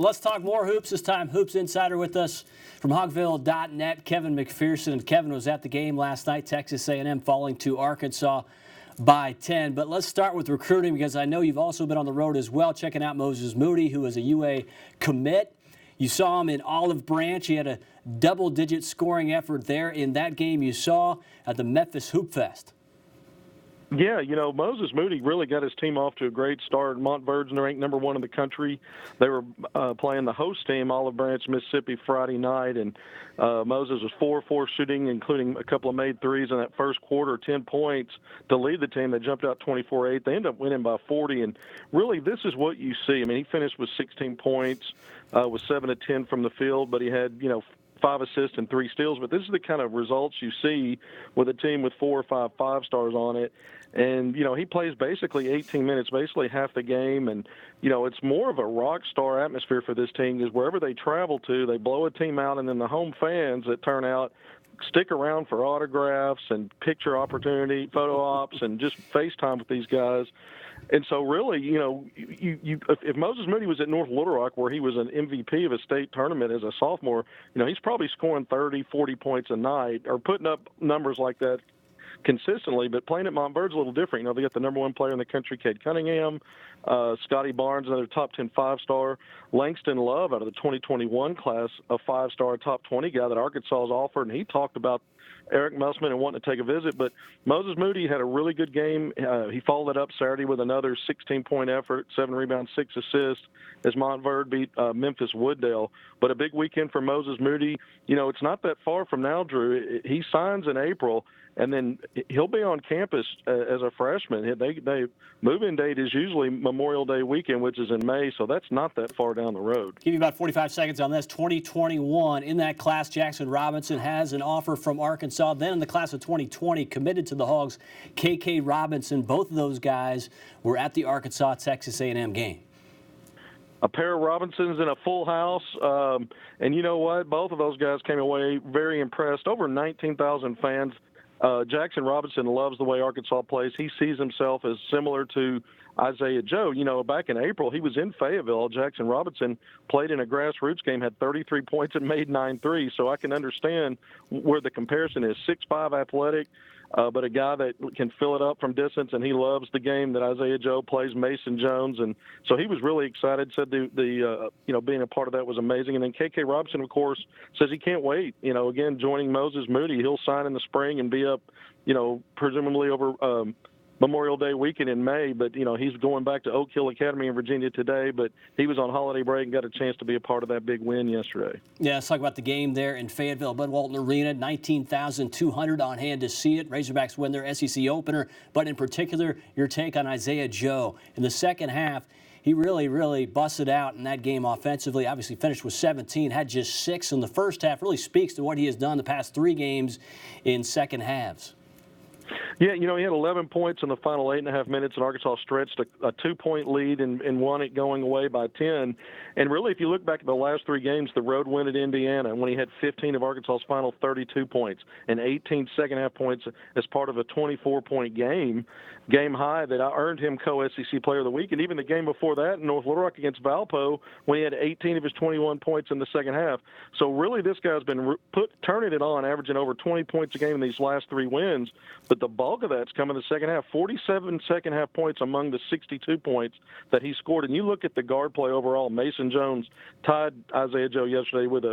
Let's talk more hoops. This time, Hoops Insider with us from Hogville.net, Kevin McPherson. And Kevin was at the game last night, Texas A&M falling to Arkansas by 10. But let's start with recruiting because I know you've also been on the road as well, checking out Moses Moody, who is a UA commit. You saw him in Olive Branch. He had a double-digit scoring effort there in that game you saw at the Memphis Hoop Fest. Yeah, Moses Moody really got his team off to a great start. Montverde's ranked number 1 in the country. They were playing the host team, Olive Branch, Mississippi, Friday night, and Moses was 4-4 shooting, including a couple of made threes in that first quarter, 10 points to lead the team. They jumped out 24-8. They ended up winning by 40, and really this is what you see. I mean, he finished with 16 points, with 7 of 10 from the field, but he had, 5 assists and 3 steals. But this is the kind of results you see with a team with 4 or 5 5-stars on it. And, he plays basically 18 minutes, basically half the game. And, it's more of a rock star atmosphere for this team because wherever they travel to, they blow a team out, and then the home fans that turn out stick around for autographs and picture opportunity, photo ops, and just FaceTime with these guys. And so really, if Moses Moody was at North Little Rock where he was an MVP of a state tournament as a sophomore, he's probably scoring 30, 40 points a night or putting up numbers like that consistently. But playing at Montverde's a little different. They got the number 1 player in the country, Cade Cunningham, Scotty Barnes, another top 10 5-star, Langston Love out of the 2021 class, a 5-star top 20 guy that Arkansas has offered, and he talked about Eric Musselman and wanting to take a visit. But Moses Moody had a really good game. He followed it up Saturday with another 16-point effort, 7 rebounds, 6 assists, as Montverde beat Memphis Wooddale. But a big weekend for Moses Moody. It's not that far from now, Drew. He signs in April, and then he'll be on campus as a freshman. They move-in date is usually Memorial Day weekend, which is in May, so that's not that far down the road. Give you about 45 seconds on this. 2021, in that class, Jackson Robinson has an offer from Arkansas. Then in the class of 2020, committed to the Hogs, KK Robinson. Both of those guys were at the Arkansas-Texas A&M game. A pair of Robinsons in a full house. And you know what? Both of those guys came away very impressed. Over 19,000 fans. Jackson Robinson loves the way Arkansas plays. He sees himself as similar to Isaiah Joe. Back in April, he was in Fayetteville. Jackson Robinson played in a grassroots game, had 33 points and made 9 threes. So I can understand where the comparison is. 6'5", athletic, but a guy that can fill it up from distance, and he loves the game that Isaiah Joe plays, Mason Jones. And so he was really excited, said being a part of that was amazing. And then KK Robinson, of course, says he can't wait. Again, joining Moses Moody, he'll sign in the spring and be up, presumably over Memorial Day weekend in May, but, he's going back to Oak Hill Academy in Virginia today, but he was on holiday break and got a chance to be a part of that big win yesterday. Yeah, let's talk about the game there in Fayetteville, Bud Walton Arena, 19,200 on hand to see it. Razorbacks win their SEC opener, but in particular, your take on Isaiah Joe. In the second half, he really busted out in that game offensively. Obviously finished with 17, had just 6 in the first half. Really speaks to what he has done the past 3 games in second halves. Yeah, he had 11 points in the final 8.5 minutes, and Arkansas stretched a 2-point lead and won it going away by 10. And really, if you look back at the last 3 games, the road win at Indiana, when he had 15 of Arkansas's final 32 points and 18 second-half points as part of a 24-point game high that earned him co-SEC Player of the Week. And even the game before that in North Little Rock against Valpo, when he had 18 of his 21 points in the second half. So really, this guy's been turning it on, averaging over 20 points a game in these last 3 wins. But the bulk of that's come in the second half. 47 second-half points among the 62 points that he scored. And you look at the guard play overall, Mason Jones tied Isaiah Joe yesterday with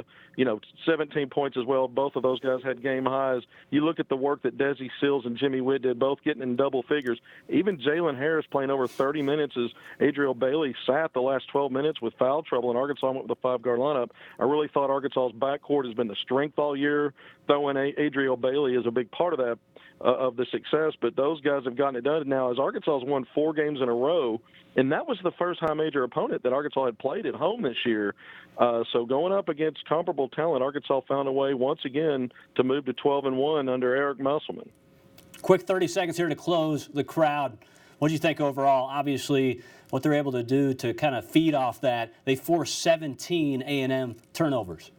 17 points as well. Both of those guys had game highs. You look at the work that Desi Sills and Jimmy Witt did, both getting in double figures. Even Jalen Harris playing over 30 minutes as Adriel Bailey sat the last 12 minutes with foul trouble, and Arkansas went with a 5-guard lineup. I really thought Arkansas's backcourt has been the strength all year. Throwing Adriel Bailey is a big part of that, of the success, but those guys have gotten it done now as Arkansas has won 4 games in a row, and that was the first high-major opponent that Arkansas had played at home this year. So going up against comparable talent, Arkansas found a way once again to move to 12-1 under Eric Musselman. Quick 30 seconds here to close the crowd. What do you think overall? Obviously, what they're able to do to kind of feed off that, they forced 17 A&M turnovers.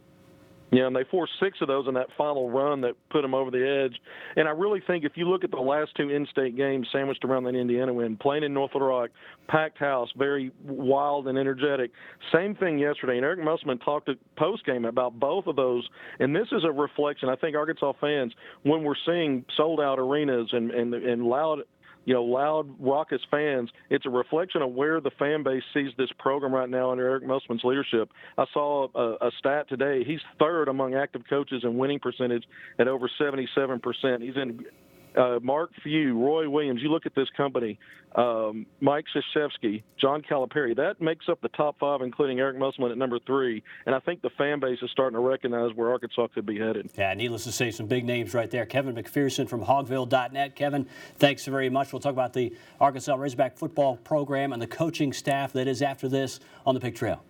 Yeah, and they forced 6 of those in that final run that put them over the edge. And I really think if you look at the last 2 in-state games sandwiched around that Indiana win, playing in North Little Rock, packed house, very wild and energetic. Same thing yesterday. And Eric Musselman talked at post-game about both of those. And this is a reflection, I think, Arkansas fans, when we're seeing sold-out arenas and loud – loud, raucous fans, it's a reflection of where the fan base sees this program right now under Eric Musselman's leadership. I saw a stat today. He's third among active coaches in winning percentage at over 77%. He's in Mark Few, Roy Williams. You look at this company, Mike Krzyzewski, John Calipari. That makes up the top 5, including Eric Musselman at number 3. And I think the fan base is starting to recognize where Arkansas could be headed. Yeah, needless to say, some big names right there. Kevin McPherson from Hogville.net. Kevin, thanks very much. We'll talk about the Arkansas Razorback football program and the coaching staff that is after this on the Pig Trail.